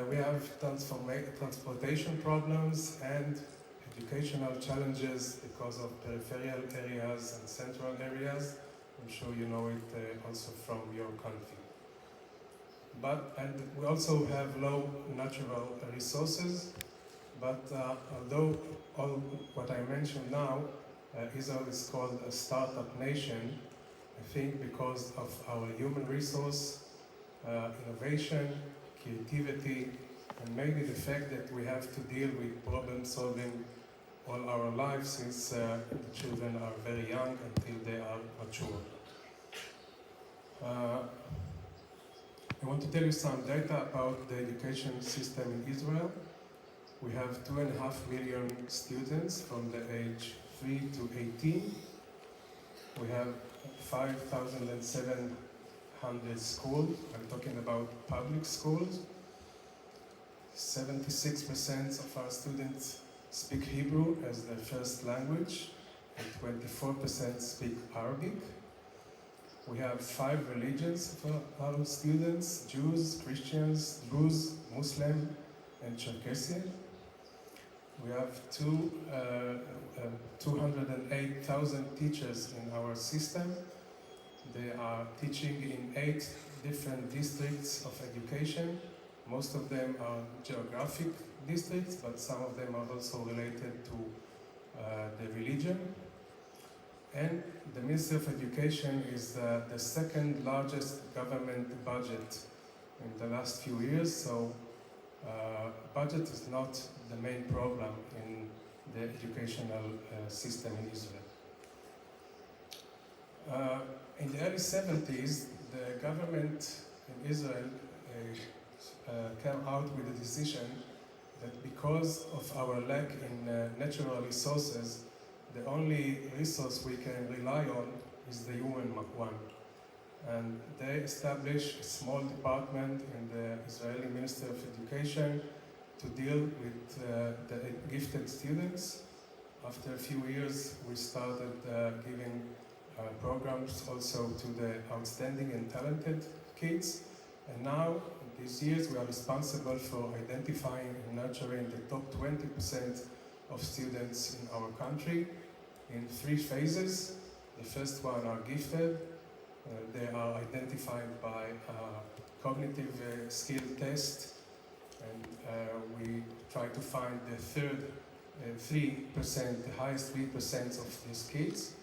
We have transportation problems and educational challenges because of peripheral areas and central areas. I'm sure you know it also from your country. And we also have low natural resources, but although all what I mentioned now, Israel is called a startup nation, I think because of our human resource, innovation, creativity, and maybe the fact that we have to deal with problem solving all our lives since the children are very young until they are mature. I want to tell you some data about the education system in Israel. We have 2.5 million students from the age 3 to 18. We have 5,700 schools. I'm talking about public schools. 76% of our students speak Hebrew as their first language, and 24% speak Arabic. We have 5 religions for our students: Jews, Christians, Druze, Muslim, and Cherkessian. We have 208,000 teachers in our system. They are teaching in 8 different districts of education. Most of them are geographic districts, but some of them are also related to the religion. And the Ministry of Education is the second largest government budget in the last few years, so budget is not the main problem in the educational system in Israel. In the early 70s, the government in Israel came out with a decision that because of our lack in natural resources, the only resource we can rely on is the human one. And they established a small department in the Israeli Ministry of Education to deal with the gifted students. After a few years, we started giving programs also to the outstanding and talented kids. And now, these years, we are responsible for identifying and nurturing the top 20% of students in our country in 3 phases. The first one are gifted. They are identified by cognitive skill test, and we try to find the 3%, the highest 3% of these kids.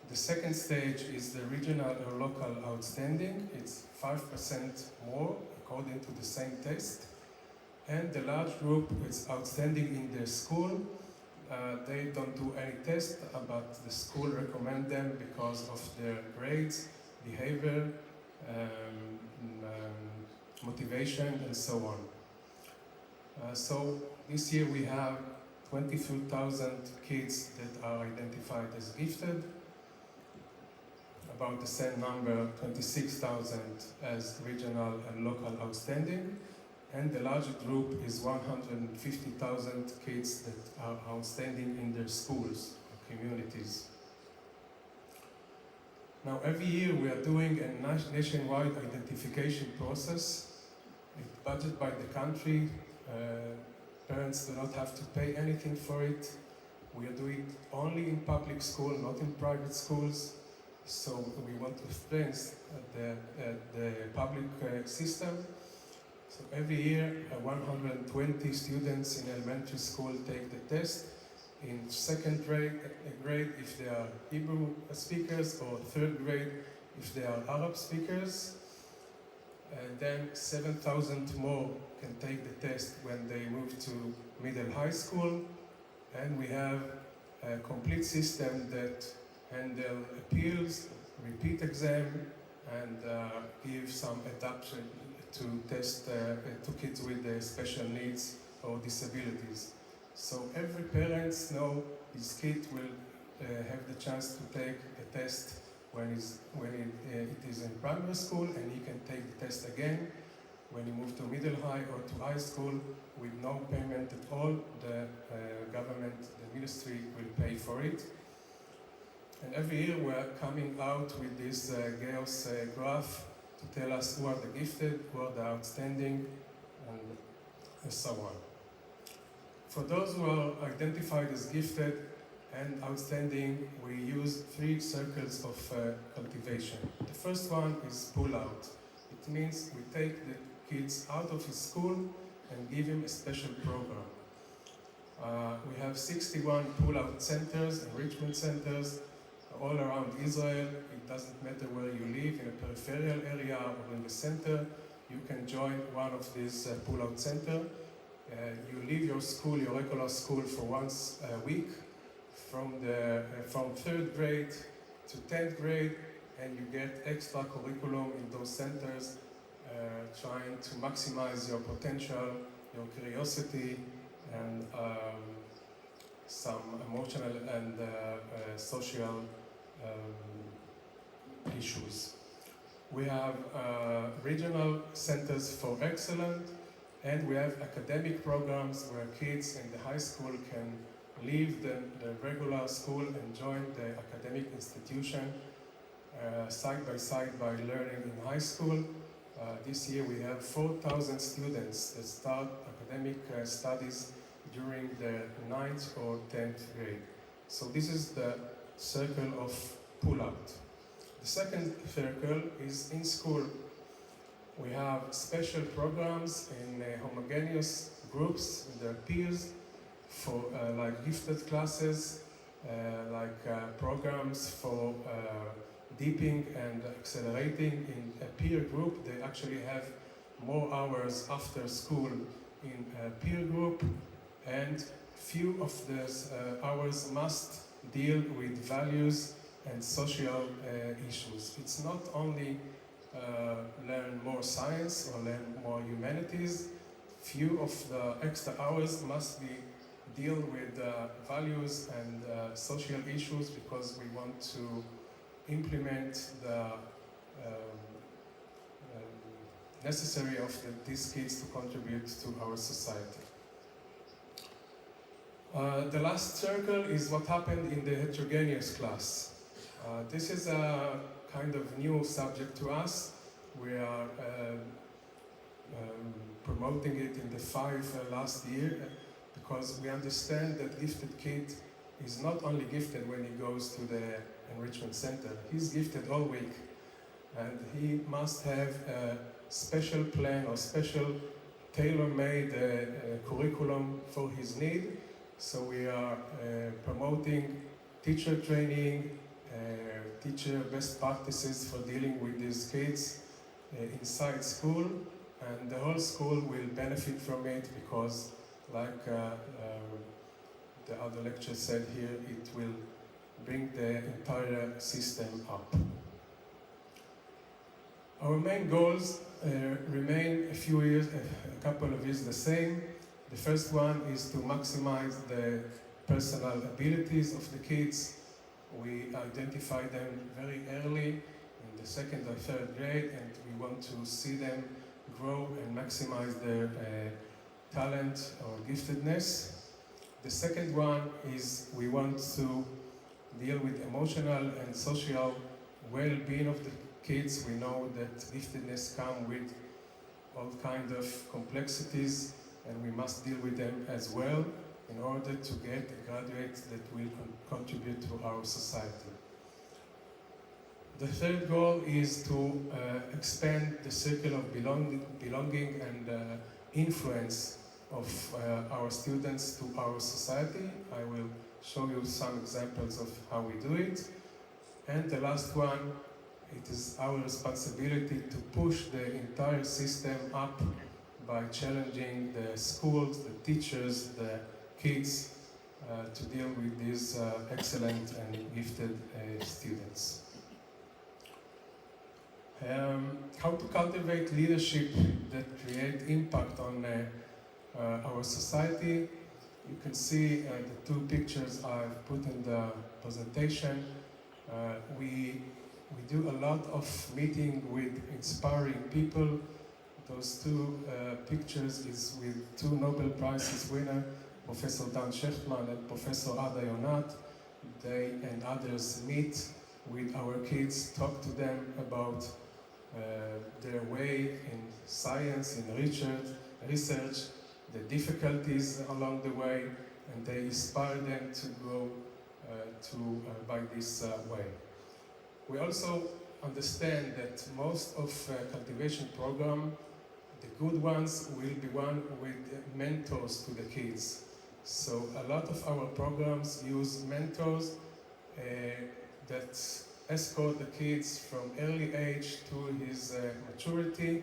The second stage is the regional or local outstanding. It's 5% more according to the same test. And the large group is outstanding in their school. They don't do any test, but the school recommend them because of their grades, behavior, motivation, and so on. So this year we have 22,000 kids that are identified as gifted, about the same number, 26,000 as regional and local outstanding, and the larger group is 150,000 kids that are outstanding in their schools or communities. Now, every year we are doing a nationwide identification process. It's budgeted by the country. Parents do not have to pay anything for it. We are doing it only in public school, not in private schools. So we want to strengthen the public system. So every year, 120 students in elementary school take the test. In second grade, if they are Hebrew speakers, or third grade, if they are Arab speakers. And then 7,000 more can take the test when they move to middle high school. And we have a complete system that handle appeals, repeat exam, and give some adaptation to test to kids with special needs or disabilities. So every parent knows his kid will have the chance to take the test when it is in primary school, and he can take the test again when he moves to middle high or to high school with no payment at all. The government, the ministry will pay for it. And every year we're coming out with this Gauss graph to tell us who are the gifted, who are the outstanding, and and so on. For those who are identified as gifted and outstanding, we use 3 circles of cultivation. The first one is pull out. It means we take the kids out of his school and give him a special program. We have 61 pull-out centers, enrichment centers, all around Israel. It doesn't matter where you live, in a peripheral area or in the center, you can join one of these pull-out centers. You leave your school, your regular school, for once a week, from 3rd grade to 10th grade, and you get extra curriculum in those centers, trying to maximize your potential, your curiosity, and some emotional and social issues. We have regional centers for excellence, and we have academic programs where kids in the high school can leave the regular school and join the academic institution side by side by learning in high school. This year we have 4,000 students that start academic studies during the 9th or 10th grade. So this is the circle of pull-out. The second circle is in school. We have special programs in homogeneous groups with their peers for like gifted classes, programs for deepening and accelerating in a peer group. They actually have more hours after school in a peer group, and few of these hours must deal with values and social issues. It's not only learn more science or learn more humanities. Few of the extra hours must be deal with values and social issues, because we want to implement the necessary of these kids to contribute to our society. The last circle is what happened in the heterogeneous class. This is a kind of new subject to us. We are promoting it in the 5 last year, because we understand that gifted kid is not only gifted when he goes to the enrichment center. He's gifted all week, and he must have a special plan or special tailor-made curriculum for his need. So we are promoting teacher training, teacher best practices for dealing with these kids inside school, and the whole school will benefit from it, because like the other lecturer said here, it will bring the entire system up. Our main goals remain a couple of years the same. The first one is to maximize the personal abilities of the kids. We identify them very early in the 2nd or 3rd grade, and we want to see them grow and maximize their talent or giftedness. The second one is we want to deal with emotional and social well-being of the kids. We know that giftedness comes with all kinds of complexities, and we must deal with them as well in order to get a graduate that will contribute to our society. The third goal is to expand the circle of belonging and influence of our students to our society. I will show you some examples of how we do it. And the last one, it is our responsibility to push the entire system up by challenging the schools, the teachers, the kids to deal with these excellent and gifted students. How to cultivate leadership that create impact on our society. You can see the 2 pictures I've put in the presentation. We do a lot of meeting with inspiring people. Those 2 pictures is with 2 Nobel Prizes winner, Professor Dan Shechtman and Professor Ada Yonat. They and others meet with our kids, talk to them about their way in science, in research, the difficulties along the way, and they inspire them to go by this way. We also understand that most of cultivation program, the good ones, will be one with mentors to the kids. So a lot of our programs use mentors that escort the kids from early age to his maturity.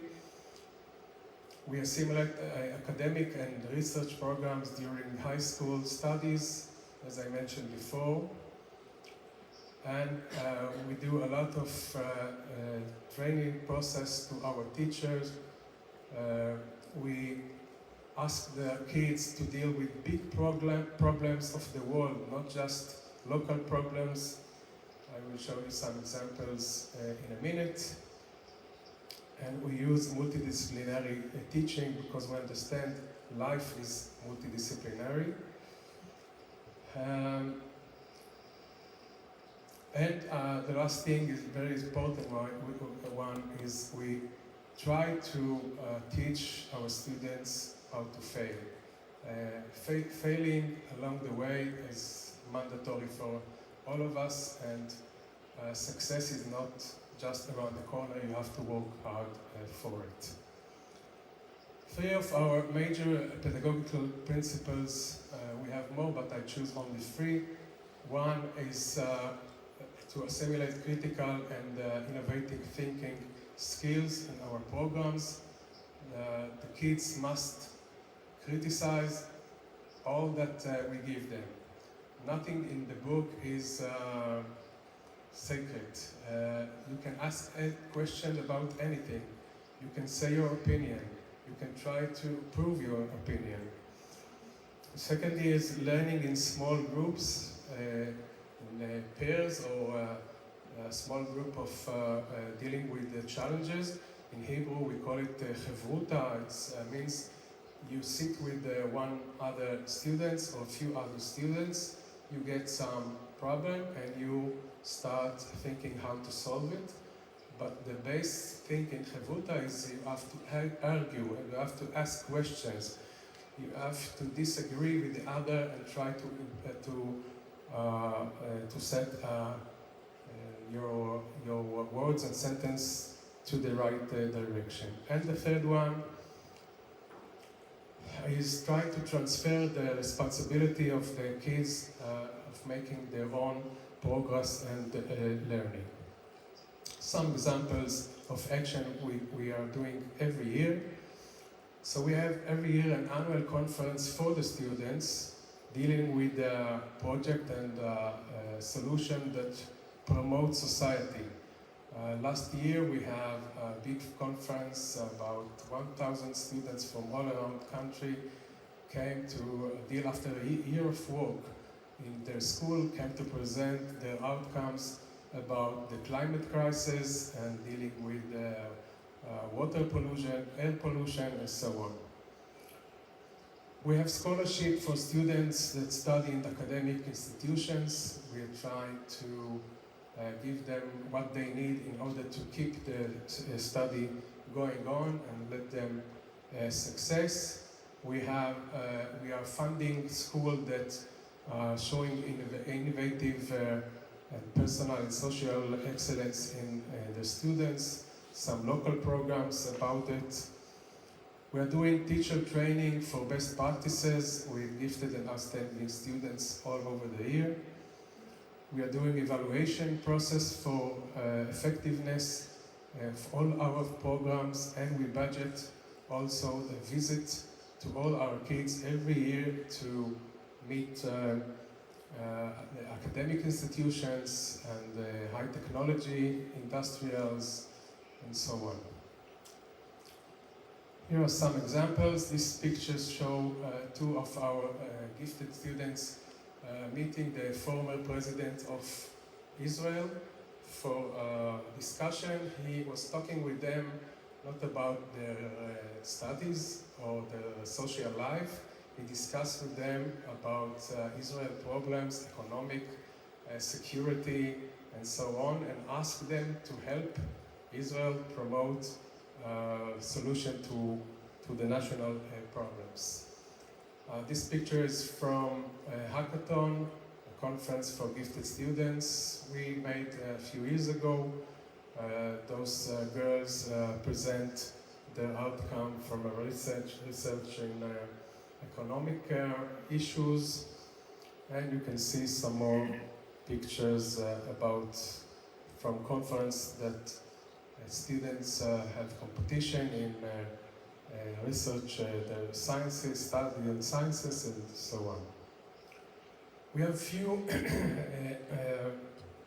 We assimilate academic and research programs during high school studies, as I mentioned before. And we do a lot of training process to our teachers. We ask the kids to deal with big problems of the world, not just local problems. I will show you some examples in a minute. And we use multidisciplinary teaching because we understand life is multidisciplinary. And the last thing is very important one is we try to teach our students how to fail. Failing along the way is mandatory for all of us, and success is not just around the corner. You have to work hard for it. 3 of our major pedagogical principles, we have more, but I choose only 3. One is to assimilate critical and innovative thinking skills in our programs. The kids must criticize all that we give them. Nothing in the book is sacred. You can ask a question about anything. You can say your opinion. You can try to prove your opinion. Secondly is learning in small groups, in pairs, or a small group of dealing with the challenges. In Hebrew we call it chevruta. It means you sit with one other students or a few other students. You get some problem and you start thinking how to solve it. But the base thing in chevruta is you have to argue and you have to ask questions. You have to disagree with the other and try to set your words and sentence to the right direction. And the third one is trying to transfer the responsibility of the kids of making their own progress and learning. Some examples of action we are doing every year. So we have every year an annual conference for the students dealing with a project and a solution that promotes society. Last year we have a big conference, about 1,000 students from all around the country came to deal after a year of work in their school, came to present their outcomes about the climate crisis and dealing with water pollution, air pollution, and so on. We have scholarship for students that study in academic institutions. We are trying to give them what they need in order to keep the study going on and let them success. We are funding schools that are showing innovative and personal and social excellence in the students, some local programs about it. We are doing teacher training for best practices with gifted and outstanding students all over the year. We are doing evaluation process for effectiveness of all our programs, and we budget also a visit to all our kids every year to meet the academic institutions and high technology, industrials, and so on. Here are some examples. These pictures show 2 of our gifted students meeting the former president of Israel for discussion. He was talking with them not about their studies or their social life. He discussed with them about Israel problems, economic security, and so on, and asked them to help Israel promote solution to the national problems. This picture is from a hackathon, a conference for gifted students we made a few years ago. Those girls present their outcome from a research in economic issues, and you can see some more pictures from conference that students have competition in research, the sciences, study in sciences, and so on. We have few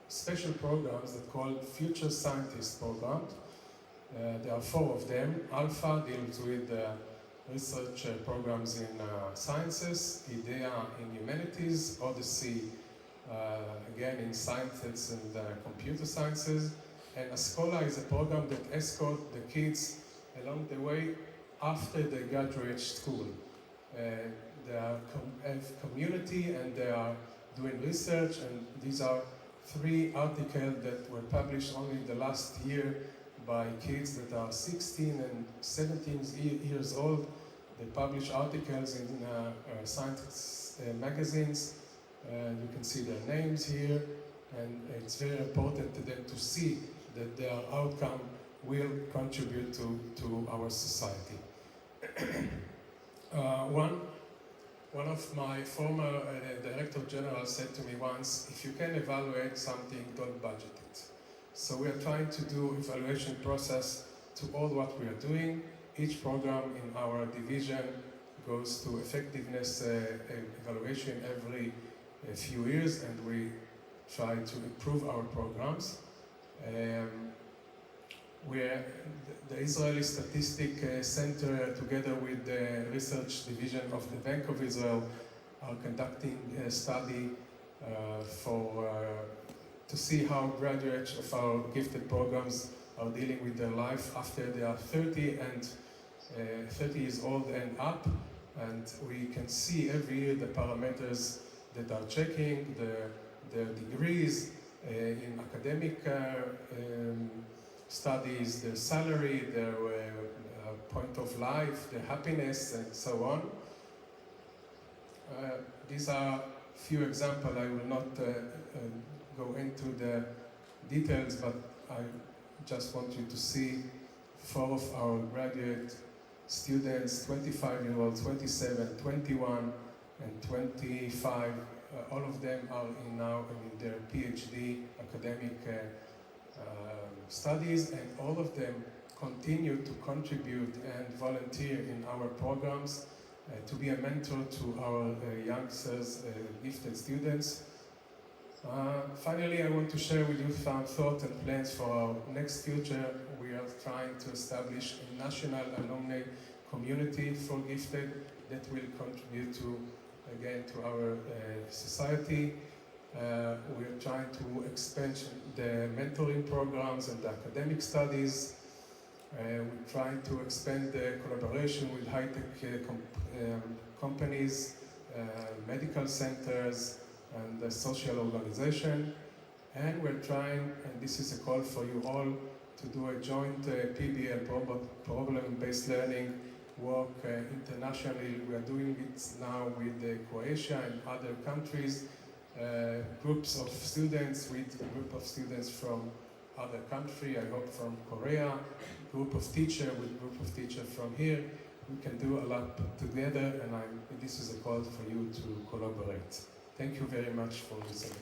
special programs that called Future Scientist programs. There are 4 of them. Alpha deals with research programs in sciences, IDEA in humanities, Odyssey again in sciences and computer sciences, and Ascola is a program that escorts the kids along the way after they graduate school. They have community and they are doing research, and these are 3 articles that were published only in the last year by kids that are 16 and 17 years old. They publish articles in science magazines. You can see their names here, and it's very important to them to see that their outcome will contribute to our society. One of my former Director General said to me once, if you can evaluate something, don't budget it. So we are trying to do evaluation process to all what we are doing. Each program in our division goes to effectiveness evaluation every few years, and we try to improve our programs. The Israeli Statistic Center, together with the research division of the Bank of Israel, are conducting a study to see how graduates of our gifted programs are dealing with their life after they are 30 years old and up. And we can see every year the parameters that are checking, their degrees in academic studies, their salary, their point of life, their happiness, and so on. These are few examples. I will not go into the details, but I just want you to see 4 of our graduate students, 25-year-olds, 27, 21, and 25. All of them are now in their PhD academic studies, and all of them continue to contribute and volunteer in our programs to be a mentor to our youngsters, gifted students. Finally, I want to share with you some thoughts and plans for our next future. We are trying to establish a national alumni community for gifted that will contribute again to our society. We are trying to expand the mentoring programs and the academic studies. We're trying to expand the collaboration with high-tech companies, medical centers, and the social organization. And we're trying, and this is a call for you all, to do a joint PBL, problem-based learning work internationally. We are doing it now with Croatia and other countries. Groups of students with a group of students from other country, I hope from Korea, group of teacher with group of teacher from here. We can do a lot together, and this is a call for you to collaborate. Thank you very much for listening.